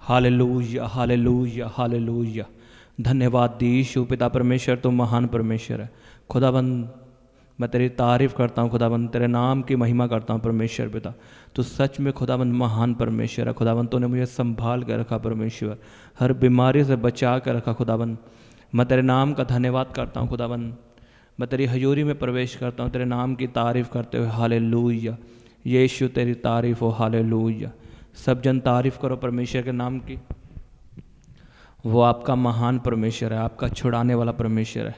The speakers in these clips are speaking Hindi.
Hallelujah hallelujah hallelujah. धन्यवाद यीशु पिता परमेश्वर, तुम महान परमेश्वर है खुदाबंद। मैं तेरी तारीफ़ करता हूँ खुदाबंद, तेरे नाम की महिमा करता हूँ परमेश्वर पिता। तू सच में खुदाबंद महान परमेश्वर है खुदाबंद। तूने मुझे संभाल कर रखा परमेश्वर, हर बीमारी से बचा कर रखा खुदाबंद। मैं तेरे नाम का धन्यवाद करता हूँ खुदाबंद। मैं तेरी हजूरी में प्रवेश करता हूँ तेरे नाम की तारीफ़ करते हुए। हालेलुया यीशु तेरी तारीफ़ हो। हालेलुया। सब जन तारीफ़ करो परमेश्वर के नाम की। वो आपका महान परमेश्वर है, आपका छुड़ाने वाला परमेश्वर है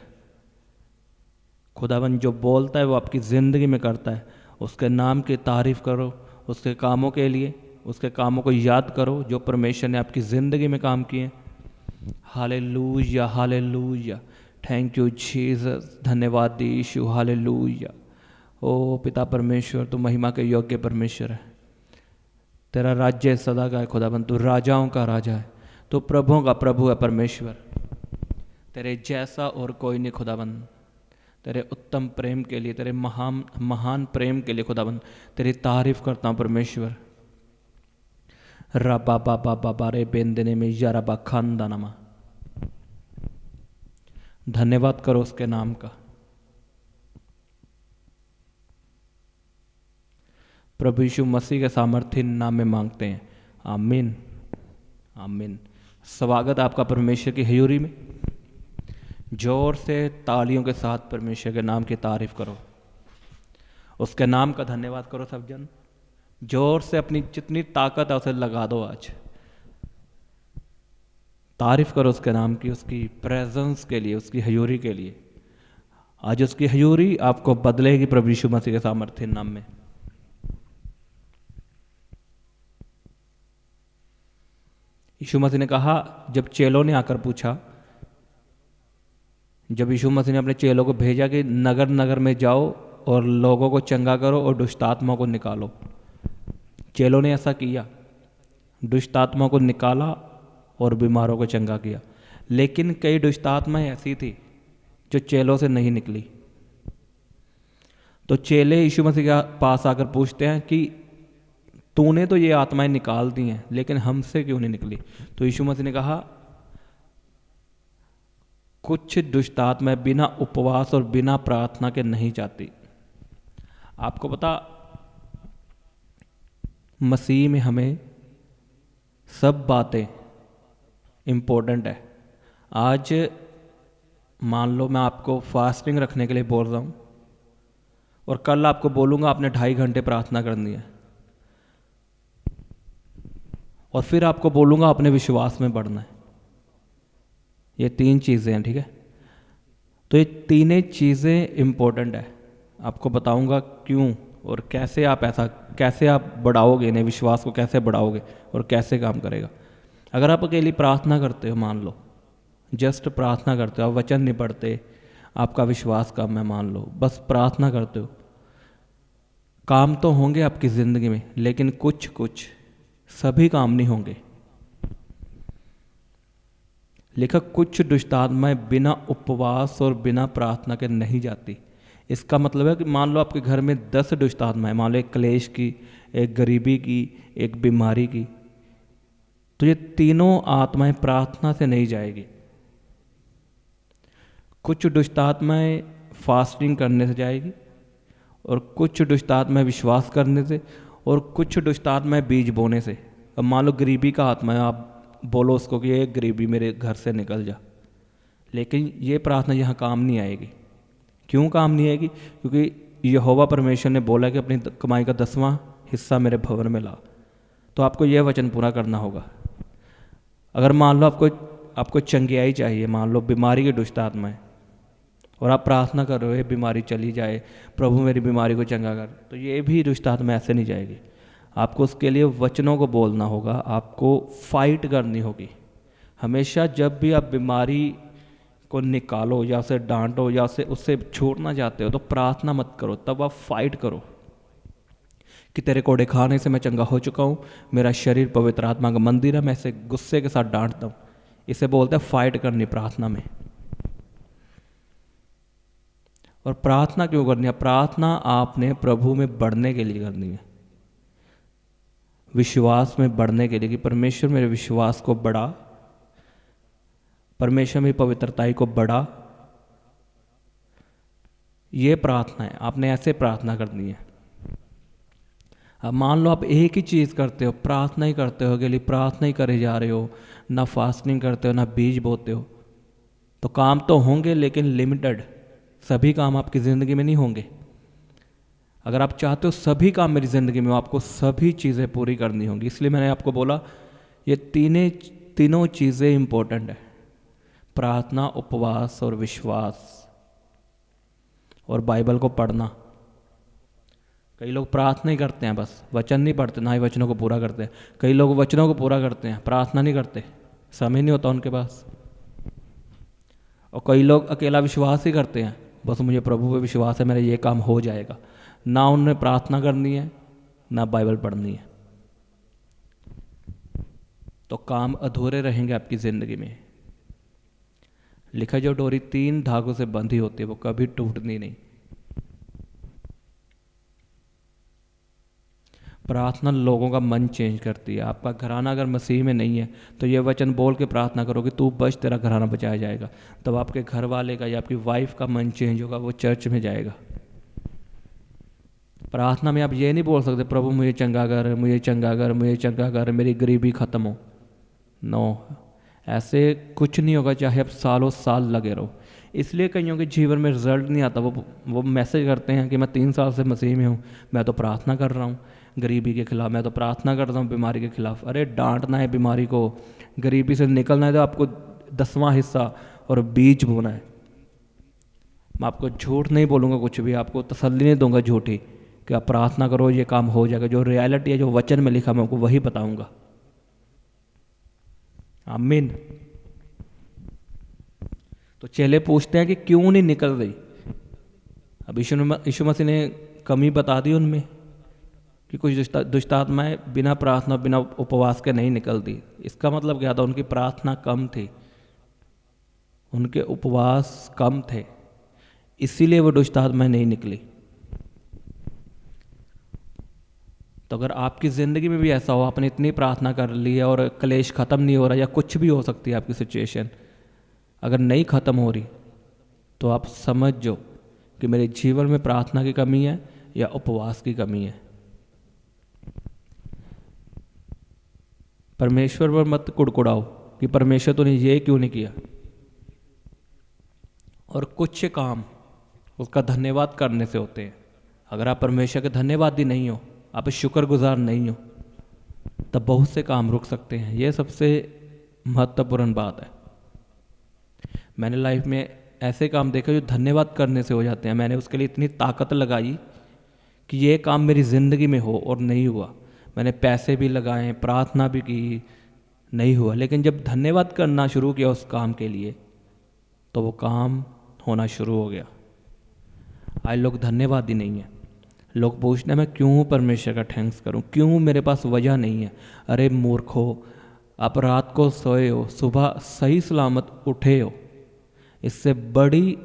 खुदावन। जो बोलता है वो आपकी ज़िंदगी में करता है। उसके नाम की तारीफ़ करो, उसके कामों के लिए, उसके कामों को याद करो जो परमेश्वर ने आपकी ज़िंदगी में काम किए। Hallelujah hallelujah. Thank you Jesus. धन्यवाद यीशु। हालेलुया। ओ पिता परमेश्वर, तू महिमा के योग्य परमेश्वर है। तेरा राज्य सदा का है खुदाबंद। तू राजाओं का राजा है, तू प्रभुओं का प्रभु है परमेश्वर। तेरे जैसा और कोई नहीं खुदाबंद। तेरे उत्तम प्रेम के लिए, तेरे महान महान प्रेम के लिए खुदाबंद तेरी तारीफ करता हूँ परमेश्वर। रबा बाबा बाबा रे बेंदने में यारबा खानदानमा। धन्यवाद करो उसके नाम का। प्रभु यीशु मसीह के सामर्थ्य नाम में मांगते हैं, आमीन आमीन। स्वागत आपका परमेश्वर की हजूरी में। जोर से तालियों के साथ परमेश्वर के नाम की तारीफ करो, उसके नाम का धन्यवाद करो। सब जन जोर से अपनी जितनी ताकत है उसे लगा दो। आज तारीफ करो उसके नाम की, उसकी प्रेजेंस के लिए, उसकी हजूरी के लिए। आज उसकी हजूरी आपको बदलेगी प्रभु यीशु मसीह के सामर्थ्य नाम में। यीशु मसीह ने कहा, जब चेलों ने आकर पूछा, जब यीशु मसीह ने अपने चेलों को भेजा कि नगर नगर में जाओ और लोगों को चंगा करो और दुष्ट आत्मा को निकालो, चेलों ने ऐसा किया, दुष्ट आत्मा को निकाला और बीमारों को चंगा किया। लेकिन कई दुष्ट आत्माएं ऐसी थी जो चेलों से नहीं निकली। तो चेले यीशु मसीह के पास आकर पूछते हैं कि तूने तो ये आत्माएं निकाल दी हैं, लेकिन हमसे क्यों नहीं निकली? तो यीशु मसीह ने कहा, कुछ दुष्ट आत्माएं बिना उपवास और बिना प्रार्थना के नहीं जाती। आपको पता, मसीह में हमें सब बातें इम्पोर्टेंट है। आज मान लो मैं आपको फास्टिंग रखने के लिए बोल रहा हूँ और कल आपको बोलूँगा आपने 2.5 घंटे प्रार्थना करनी है, और फिर आपको बोलूँगा अपने विश्वास में बढ़ना है। ये 3 चीज़ें हैं, ठीक है? तो ये तीनें चीज़ें इम्पोर्टेंट है। आपको बताऊँगा क्यों और कैसे आप बढ़ाओगे इन्हें, विश्वास को कैसे बढ़ाओगे और कैसे काम करेगा। अगर आप अकेली प्रार्थना करते हो, मान लो जस्ट प्रार्थना करते हो, आप वचन नहीं पढ़ते, आपका विश्वास कम है, मान लो बस प्रार्थना करते हो, काम तो होंगे आपकी ज़िंदगी में, लेकिन कुछ सभी काम नहीं होंगे। लिखा, कुछ दुष्ट आत्माएं बिना उपवास और बिना प्रार्थना के नहीं जाती। इसका मतलब है कि मान लो आपके घर में 10 दुष्ट आत्माएं, मान लो एक क्लेश की, एक गरीबी की, एक बीमारी की, तो ये तीनों आत्माएं प्रार्थना से नहीं जाएगी। कुछ दुष्ट आत्माएं फास्टिंग करने से जाएगी, और कुछ दुष्ट आत्माएं विश्वास करने से, और कुछ दुष्ट आत्माएं बीज बोने से। अब मान लो गरीबी का आत्मा है, आप बोलो उसको कि ये गरीबी मेरे घर से निकल जा, लेकिन ये प्रार्थना यहाँ काम नहीं आएगी। क्यों काम नहीं आएगी? क्योंकि यहोवा परमेश्वर ने बोला कि अपनी कमाई का 10वां हिस्सा मेरे भवन में ला। तो आपको यह वचन पूरा करना होगा। अगर मान लो आपको चंगियाई चाहिए, मान लो बीमारी की दुष्ट आत्मा है, और आप प्रार्थना कर रहे हो ये बीमारी चली जाए, प्रभु मेरी बीमारी को चंगा कर, तो ये भी दुष्ट आत्मा ऐसे नहीं जाएगी। आपको उसके लिए वचनों को बोलना होगा, आपको फाइट करनी होगी। हमेशा जब भी आप बीमारी को निकालो या उसे डांटो या उससे छोड़ना चाहते हो, तो प्रार्थना मत करो, तब आप फाइट करो कि तेरे कोड़े खाने से मैं चंगा हो चुका हूँ, मेरा शरीर पवित्र आत्मा का मंदिर है, मैं इसे गुस्से के साथ डांटता हूँ। इसे बोलते हैं फाइट करनी प्रार्थना में। और प्रार्थना क्यों करनी है? प्रार्थना आपने प्रभु में बढ़ने के लिए करनी है। विश्वास में बढ़ने के लिए कि परमेश्वर मेरे विश्वास को बढ़ा, परमेश्वर मेरी पवित्रताई को बढ़ा। ये प्रार्थना है, आपने ऐसे प्रार्थना करनी है। अब मान लो आप एक ही चीज़ करते हो, प्रार्थना ही करते हो, अकेली प्रार्थना ही करे जा रहे हो, ना फास्टिंग करते हो, ना बीज बोते हो, तो काम तो होंगे लेकिन लिमिटेड। सभी काम आपकी ज़िंदगी में नहीं होंगे। अगर आप चाहते हो सभी काम मेरी ज़िंदगी में, आपको सभी चीज़ें पूरी करनी होंगी। इसलिए मैंने आपको बोला ये तीनों चीज़ें इंपॉर्टेंट है, प्रार्थना, उपवास और विश्वास, और बाइबल को पढ़ना। कई लोग प्रार्थना ही करते हैं, बस वचन नहीं पढ़ते, ना ही वचनों को पूरा करते हैं। कई लोग वचनों को पूरा करते हैं, प्रार्थना नहीं करते, समय नहीं होता उनके पास। और कई लोग अकेला विश्वास ही करते हैं, बस मुझे प्रभु पे विश्वास है, मेरा ये काम हो जाएगा। ना उन्हें प्रार्थना करनी है, ना बाइबल पढ़नी है, तो काम अधूरे रहेंगे आपकी ज़िंदगी में। लिखा जो डोरी 3 धागों से बंधी होती है वो कभी टूटनी नहीं। प्रार्थना लोगों का मन चेंज करती है। आपका घराना अगर मसीह में नहीं है तो ये वचन बोल के प्रार्थना करो कि तू बच, तेरा घराना बचाया जाएगा। तब आपके घर वाले का या आपकी वाइफ का मन चेंज होगा, वो चर्च में जाएगा। प्रार्थना में आप ये नहीं बोल सकते प्रभु मुझे चंगा कर, मुझे चंगा कर, मुझे चंगा कर, मेरी गरीबी ख़त्म हो। नो, ऐसे कुछ नहीं होगा, चाहे आप सालों साल लगे रहो। इसलिए कईयों के जीवन में रिजल्ट नहीं आता। वो मैसेज करते हैं कि मैं 3 साल से मसीह में हूँ, मैं तो प्रार्थना कर रहा हूँ गरीबी के खिलाफ, मैं तो प्रार्थना कर रहा हूँ बीमारी के खिलाफ। अरे डांटना है बीमारी को, गरीबी से निकलना है तो आपको 10वां हिस्सा और बीज बोना है। मैं आपको झूठ नहीं बोलूँगा, कुछ भी आपको तसल्ली नहीं दूंगा झूठी कि आप प्रार्थना करो ये काम हो जाएगा। जो रियलिटी है, जो वचन में लिखा, मैं आपको वही बताऊंगा। आमीन। तो चेले पूछते हैं कि क्यों नहीं निकल रही। अब यीशु मसीह ने कमी बता दी उनमें कि कुछ दुष्ट आत्माएं बिना प्रार्थना, बिना उपवास के नहीं निकलती। इसका मतलब क्या था? उनकी प्रार्थना कम थी, उनके उपवास कम थे, इसीलिए वो दुष्ट आत्माएं नहीं निकली। तो अगर आपकी ज़िंदगी में भी ऐसा हो, आपने इतनी प्रार्थना कर ली है और क्लेश ख़त्म नहीं हो रहा, या कुछ भी हो सकती है आपकी सिचुएशन, अगर नहीं ख़त्म हो रही, तो आप समझ जो कि मेरे जीवन में प्रार्थना की कमी है या उपवास की कमी है। परमेश्वर पर मत कुड़कुड़ाओ कि परमेश्वर तूने ये क्यों नहीं किया। और कुछ काम उसका धन्यवाद करने से होते हैं। अगर आप परमेश्वर के धन्यवादी नहीं हो, आप शुक्रगुजार नहीं हो, तब बहुत से काम रुक सकते हैं। यह सबसे महत्वपूर्ण बात है। मैंने लाइफ में ऐसे काम देखे जो धन्यवाद करने से हो जाते हैं। मैंने उसके लिए इतनी ताकत लगाई कि ये काम मेरी ज़िंदगी में हो, और नहीं हुआ। मैंने पैसे भी लगाए, प्रार्थना भी की, नहीं हुआ। लेकिन जब धन्यवाद करना शुरू किया उस काम के लिए, तो वो काम होना शुरू हो गया। आज लोग धन्यवादी नहीं है। लोग पूछते हैं मैं क्यों परमेश्वर का थैंक्स करूं, क्यों मेरे पास वजह नहीं है। अरे मूर्खो, आप रात को सोए हो, सुबह सही सलामत उठे हो, इससे बड़ी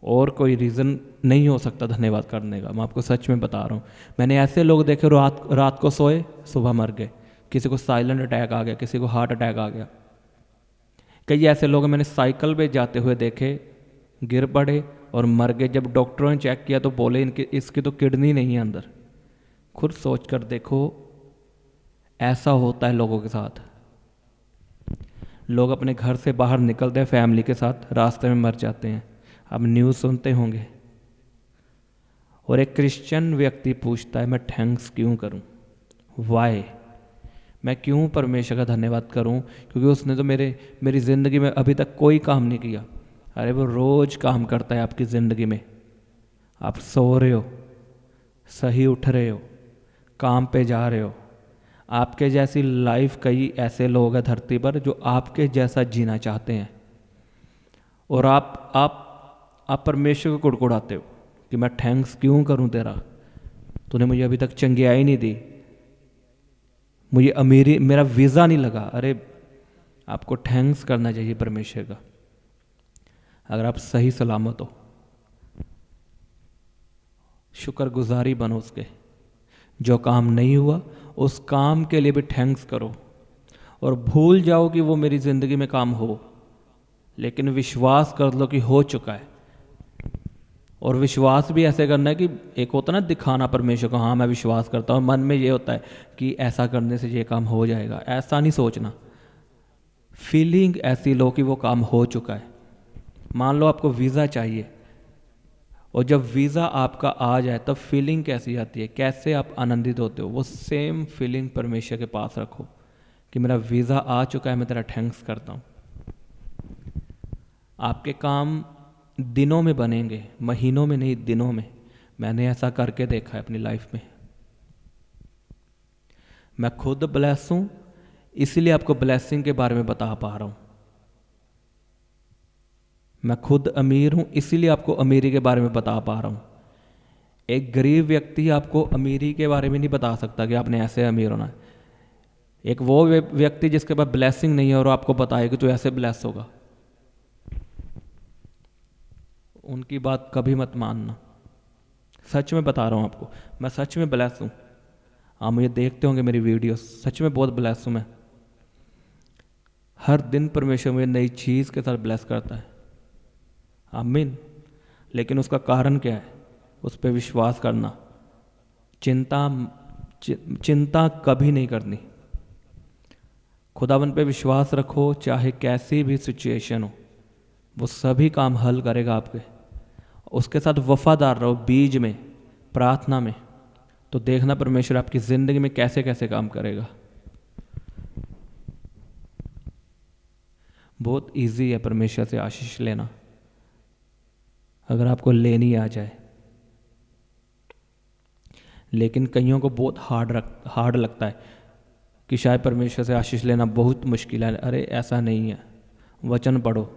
और कोई रीज़न नहीं हो सकता धन्यवाद करने का। मैं आपको सच में बता रहा हूँ। मैंने ऐसे लोग देखे रात को सोए, सुबह मर गए। किसी को साइलेंट अटैक आ गया, किसी को हार्ट अटैक आ गया। कई ऐसे लोग मैंने साइकिल पे जाते हुए देखे, गिर पड़े और मर गए। जब डॉक्टरों ने चेक किया तो बोले इसकी तो किडनी नहीं है अंदर। खुद सोच कर देखो, ऐसा होता है लोगों के साथ। लोग अपने घर से बाहर निकलते हैं फैमिली के साथ, रास्ते में मर जाते हैं। आप न्यूज़ सुनते होंगे। और एक क्रिश्चियन व्यक्ति पूछता है मैं थैंक्स क्यों करूं, वाई, मैं क्यों परमेश्वर का धन्यवाद करूं, क्योंकि उसने तो मेरी ज़िंदगी में अभी तक कोई काम नहीं किया। अरे वो रोज़ काम करता है आपकी ज़िंदगी में। आप सो रहे हो, सही उठ रहे हो, काम पे जा रहे हो। आपके जैसी लाइफ कई ऐसे लोग हैं धरती पर जो आपके जैसा जीना चाहते हैं, और आप परमेश्वर को कुड़कुड़ाते हो कि मैं थैंक्स क्यों करूं तेरा, तूने मुझे अभी तक चंगियाई नहीं दी, मुझे अमीरी, मेरा वीज़ा नहीं लगा। अरे आपको थैंक्स करना चाहिए परमेश्वर का, अगर आप सही सलामत हो। शुक्रगुजारी बनो उसके। जो काम नहीं हुआ उस काम के लिए भी थैंक्स करो और भूल जाओ कि वो मेरी ज़िंदगी में काम हो, लेकिन विश्वास कर लो कि हो चुका है। और विश्वास भी ऐसे करना है कि एक होता ना दिखाना परमेश्वर को, हाँ मैं विश्वास करता हूँ, मन में ये होता है कि ऐसा करने से ये काम हो जाएगा, ऐसा नहीं सोचना। फीलिंग ऐसी लो कि वो काम हो चुका है। मान लो आपको वीज़ा चाहिए, और जब वीज़ा आपका आ जाए तब फीलिंग कैसी आती है, कैसे आप आनंदित होते हो, वो सेम फीलिंग परमेश्वर के पास रखो कि मेरा वीज़ा आ चुका है, मैं तेरा थैंक्स करता हूँ। आपके काम दिनों में बनेंगे, महीनों में नहीं, दिनों में। मैंने ऐसा करके देखा है अपनी लाइफ में। मैं खुद ब्लेस हूँ, इसलिए आपको ब्लेसिंग के बारे में बता पा रहा हूँ। मैं खुद अमीर हूँ, इसीलिए आपको अमीरी के बारे में बता पा रहा हूँ। एक गरीब व्यक्ति आपको अमीरी के बारे में नहीं बता सकता कि आपने ऐसे अमीर होना है। एक वो व्यक्ति जिसके पास ब्लेसिंग नहीं है और आपको बताए कि तू ऐसे ब्लेस होगा, उनकी बात कभी मत मानना। सच में बता रहा हूँ आपको, मैं सच में ब्लेस हूँ। आप मुझे देखते होंगे मेरी वीडियो, सच में बहुत ब्लेस हूँ मैं। हर दिन परमेश्वर मुझे नई चीज़ के साथ ब्लेस करता है। आमीन। लेकिन उसका कारण क्या है? उस पर विश्वास करना। चिंता कभी नहीं करनी। खुदावन पे विश्वास रखो, चाहे कैसी भी सिचुएशन हो, वो सभी काम हल करेगा आपके। उसके साथ वफादार रहो, बीज में, प्रार्थना में, तो देखना परमेश्वर आपकी ज़िंदगी में कैसे कैसे काम करेगा। बहुत इजी है परमेश्वर से आशीष लेना, अगर आपको लेनी आ जाए। लेकिन कईयों को बहुत हार्ड लगता है कि शायद परमेश्वर से आशीष लेना बहुत मुश्किल है। अरे ऐसा नहीं है, वचन पढ़ो,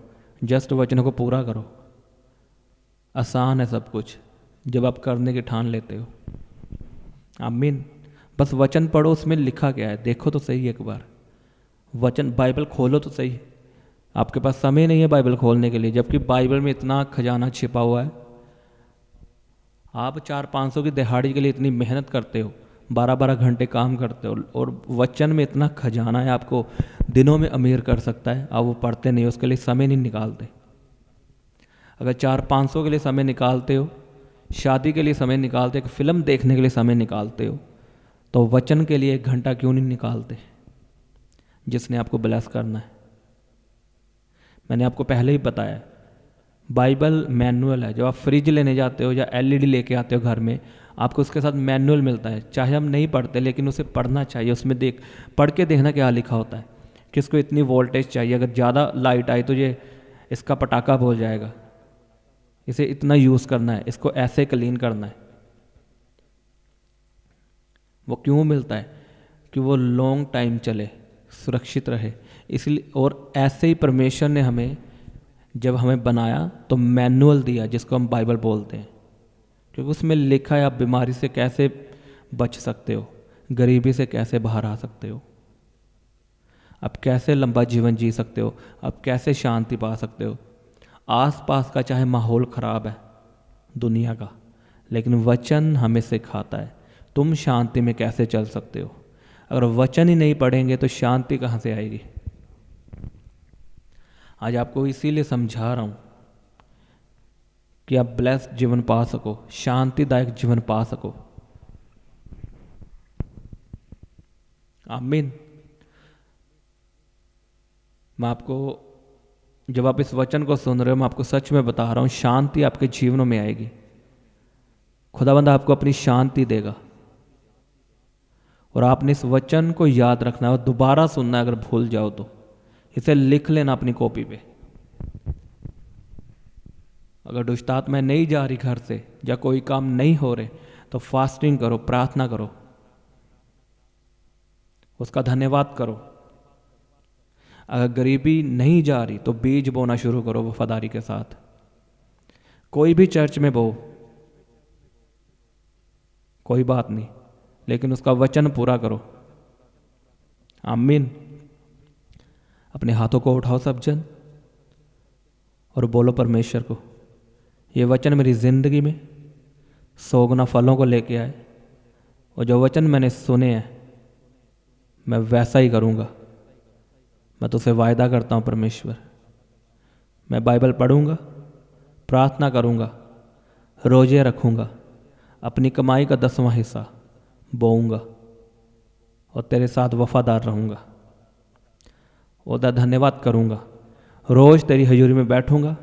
जस्ट वचनों को पूरा करो। आसान है सब कुछ जब आप करने की ठान लेते हो। आमीन। बस वचन पढ़ो, उसमें लिखा क्या है देखो तो सही एक बार। वचन, बाइबल खोलो तो सही। आपके पास समय नहीं है बाइबल खोलने के लिए, जबकि बाइबल में इतना खजाना छिपा हुआ है। आप 400-500 की दिहाड़ी के लिए इतनी मेहनत करते हो, 12-12 घंटे काम करते हो, और वचन में इतना खजाना है, आपको दिनों में अमीर कर सकता है। आप वो पढ़ते नहीं, उसके लिए समय नहीं निकालते। अगर 400-500 के लिए समय निकालते हो, शादी के लिए समय निकालते, एक फिल्म देखने के लिए समय निकालते हो, तो वचन के लिए 1 घंटा क्यों नहीं निकालते, जिसने आपको ब्लेस करना है। मैंने आपको पहले ही बताया, बाइबल मैनुअल है। जब आप फ्रिज लेने जाते हो या एलईडी लेके आते हो घर में, आपको उसके साथ मैनुअल मिलता है। चाहे हम नहीं पढ़ते, लेकिन उसे पढ़ना चाहिए। उसमें पढ़ के देखना क्या लिखा होता है, किसको इतनी वोल्टेज चाहिए, अगर ज़्यादा लाइट आई तो ये इसका पटाखा बोल जाएगा, इसे इतना यूज़ करना है, इसको ऐसे क्लीन करना है। वो क्यों मिलता है? कि वो लॉन्ग टाइम चले, सुरक्षित रहे, इसलिए। और ऐसे ही परमेश्वर ने हमें, जब हमें बनाया तो मैनुअल दिया, जिसको हम बाइबल बोलते हैं, क्योंकि उसमें लिखा है आप बीमारी से कैसे बच सकते हो, गरीबी से कैसे बाहर आ सकते हो, आप कैसे लंबा जीवन जी सकते हो, आप कैसे शांति पा सकते हो। आसपास का चाहे माहौल ख़राब है दुनिया का, लेकिन वचन हमें सिखाता है तुम शांति में कैसे चल सकते हो। अगर वचन ही नहीं पढ़ेंगे तो शांति कहाँ से आएगी? आज आपको इसीलिए समझा रहा हूँ कि आप ब्लेस्ड जीवन पा सको, शांतिदायक जीवन पा सको। आमीन। मैं आपको, जब आप इस वचन को सुन रहे हो, मैं आपको सच में बता रहा हूँ, शांति आपके जीवनों में आएगी। खुदावंद आपको अपनी शांति देगा। और आपने इस वचन को याद रखना है और दोबारा सुनना है। अगर भूल जाओ तो इसे लिख लेना अपनी कॉपी पे। अगर दुष्ट आत्मा नहीं जा रही घर से, या कोई काम नहीं हो रहे, तो फास्टिंग करो, प्रार्थना करो, उसका धन्यवाद करो। अगर गरीबी नहीं जा रही तो बीज बोना शुरू करो वफादारी के साथ। कोई भी चर्च में बो, कोई बात नहीं, लेकिन उसका वचन पूरा करो। आमीन। अपने हाथों को उठाओ सब जन और बोलो परमेश्वर को, ये वचन मेरी ज़िंदगी में 100 गुना फलों को लेके आए। और जो वचन मैंने सुने हैं मैं वैसा ही करूँगा। मैं तुझसे वायदा करता हूँ परमेश्वर, मैं बाइबल पढ़ूँगा, प्रार्थना करूँगा, रोजे रखूँगा, अपनी कमाई का 10वां हिस्सा बोऊँगा और तेरे साथ वफादार रहूँगा। और धन्यवाद करूँगा, रोज़ तेरी हजूरी में बैठूँगा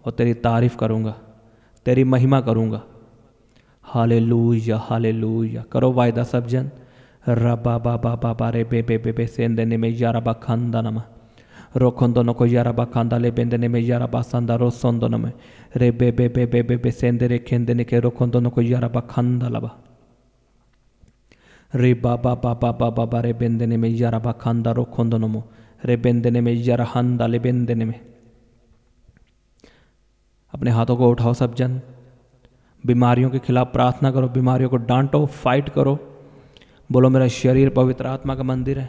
और तेरी तारीफ़ करूँगा, तेरी महिमा करूँगा। Hallelujah hallelujah. करो वायदा सब जन। रबा बाबा बाबा रे बे बे बे बे सेंदने में यारा बा खांदा नमा रोखोंदो नको यारा बा खांदा ले बेंदने में यारा बा संदा रो सोंदो नमे रे बे बे बे बे बे बे सेंदे रे खेंदने के रोखोंदो नको यारा बा खांदा लबा रे बाबा बाबा बाबा बा रे बेंदने में यारा बा खांदा रोखोंदो नमो रे बेंदने में यारा हंदा ले बेंदने में। अपने हाथों को उठाओ सब जन, बीमारियों के खिलाफ प्रार्थना करो, बीमारियों को डांटो, फाइट करो। बोलो मेरा शरीर पवित्र आत्मा का मंदिर है,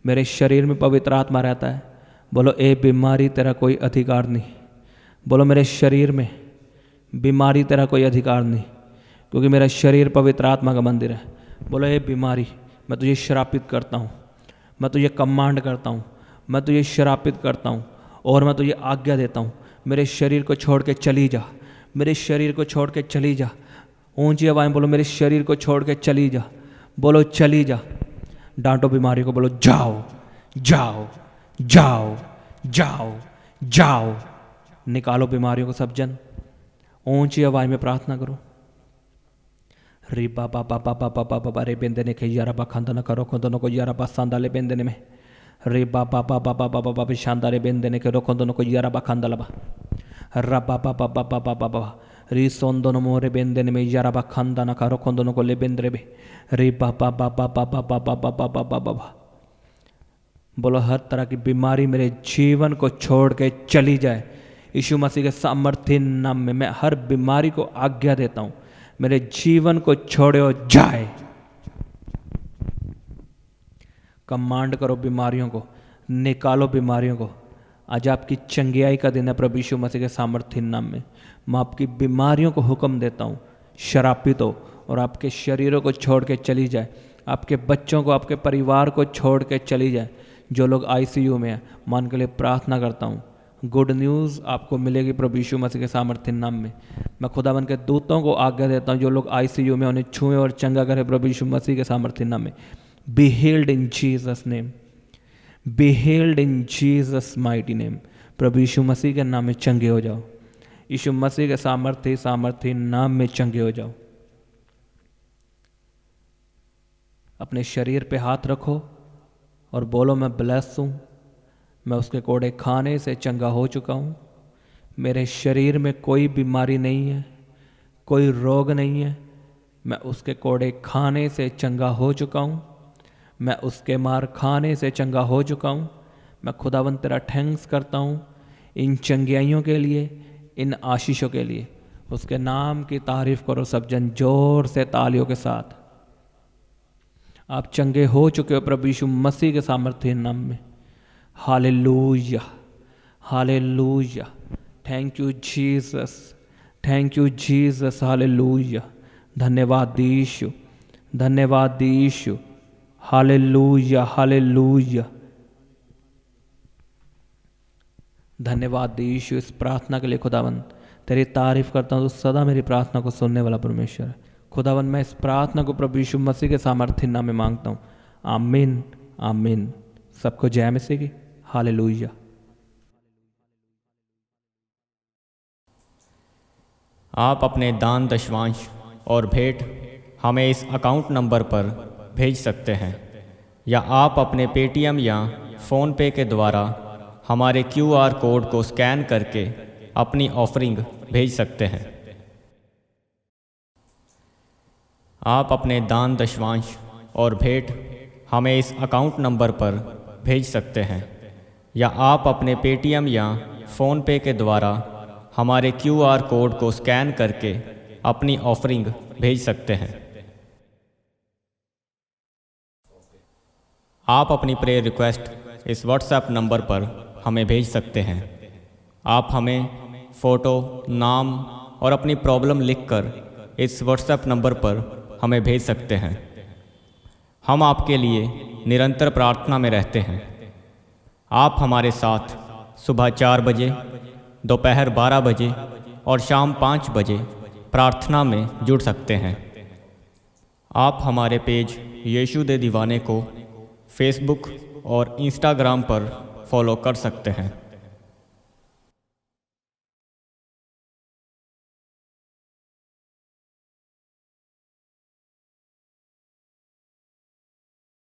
मेरे शरीर में पवित्र आत्मा रहता है। बोलो ए बीमारी तेरा कोई अधिकार नहीं। बोलो मेरे शरीर में बीमारी तेरा कोई अधिकार नहीं, क्योंकि मेरा शरीर पवित्र आत्मा का मंदिर है। बोलो ए बीमारी मैं तुझे श्रापित करता हूँ, मैं तुझे कमांड करता हूँ, मैं तुझे श्रापित करता हूँ और मैं तुझे आज्ञा देता हूँ, मेरे शरीर को छोड़ के चली जा, मेरे शरीर को छोड़ के चली जा। ऊंची आवाज़ बोलो मेरे शरीर को छोड़ के चली जा। बोलो चली जा। डांटो बीमारी को, बोलो जाओ जाओ जाओ जाओ जाओ। निकालो बीमारियों को सब जन। ऊंची आवाज़ में प्रार्थना करो। री बाबा बाबा बाबा बाबा रे बेंदने के यारा बा खांदा न करो खोंदो को यारा बा सांदा ले बेंदने में रे बाबा बाबा बाबा बाबा शांदा रे बेंदने के रोखोंदो को यारा बा खांदा लबा रा बाबा बाबा बाबा बाबा री सोंदो मोरे बेंदने में यारा बा खांदा न करो खोंदो को ले बेंदरे बे रे बाबा बाबा बाबा बाबा बाबा बाबा। बोलो हर तरह की बीमारी मेरे जीवन को छोड़ के चली जाए। यीशु मसीह के सामर्थ्य नाम में मैं हर बीमारी को आज्ञा देता हूँ, मेरे जीवन को छोड़े जाए। कमांड करो बीमारियों को, निकालो बीमारियों को। आज आपकी चंगियाई का दिन है प्रभु यीशु मसीह के सामर्थ्य नाम में। मैं आपकी बीमारियों को हुक्म देता हूँ, शरापित हो और आपके शरीरों को छोड़ के चली जाए। आपके बच्चों को, आपके परिवार को छोड़ के चली जाए। जो लोग आईसीयू में हैं, मैं उनके लिए प्रार्थना करता हूँ। गुड न्यूज़ आपको मिलेगी प्रभु यीशु मसीह के सामर्थ्य नाम में। मैं खुदावन के दूतों को आज्ञा देता हूँ, जो लोग आईसीयू में उन्हें छुएं और चंगा करें प्रभु यीशु मसीह के सामर्थ्य नाम में। Be healed in Jesus name, be healed in Jesus mighty name. प्रभु यीशु मसीह के नाम में चंगे हो जाओ। यीशु मसीह के सामर्थ्य नाम में चंगे हो जाओ। अपने शरीर पे हाथ रखो और बोलो मैं ब्लेस हूँ, मैं उसके कोड़े खाने से चंगा हो चुका हूँ। मेरे शरीर में कोई बीमारी नहीं है, कोई रोग नहीं है। मैं उसके कोड़े खाने से चंगा हो चुका हूँ, मैं उसके मार खाने से चंगा हो चुका हूँ। मैं खुदावन तेरा थैंक्स करता हूँ इन चंगियाइयों के लिए, इन आशीषों के लिए। उसके नाम की तारीफ करो सब जन जोर से तालियों के साथ। आप चंगे हो चुके हो प्रभु यीशु मसीह के सामर्थ्य नाम में। Hallelujah hallelujah. Thank you Jesus, thank you Jesus. Hallelujah. धन्यवाद यीशु, धन्यवाद यीशु। Hallelujah hallelujah. धन्यवाद यीशु इस प्रार्थना के लिए। खुदावन तेरी तारीफ करता हूँ, तो सदा मेरी प्रार्थना को सुनने वाला परमेश्वर है। खुदावन मैं इस प्रार्थना को प्रभु यीशु मसीह के सामर्थ्य नाम में मांगता हूँ। आमीन आमीन। सबको जय मसीह की। हालेलुया। आप अपने दान दशवांश और भेंट हमें इस अकाउंट नंबर पर भेज सकते हैं, या आप अपने पेटीएम या फ़ोन पे के द्वारा हमारे QR कोड को स्कैन करके अपनी ऑफरिंग भेज सकते हैं। आप अपने दान दशवांश और भेंट हमें इस अकाउंट नंबर पर भेज सकते हैं, या आप अपने पेटीएम या फ़ोन पे के द्वारा हमारे QR कोड को स्कैन करके अपनी ऑफरिंग भेज सकते हैं। आप अपनी प्रेयर रिक्वेस्ट इस व्हाट्सएप नंबर पर हमें भेज सकते हैं। आप हमें फ़ोटो, नाम और अपनी प्रॉब्लम लिखकर इस व्हाट्सएप नंबर पर हमें भेज सकते हैं। हम आपके लिए निरंतर प्रार्थना में रहते हैं। आप हमारे साथ सुबह 4 बजे, दोपहर 12 बजे और शाम 5 बजे प्रार्थना में जुड़ सकते हैं। आप हमारे पेज यीशु दे दीवाने को फेसबुक और इंस्टाग्राम पर फॉलो कर सकते हैं।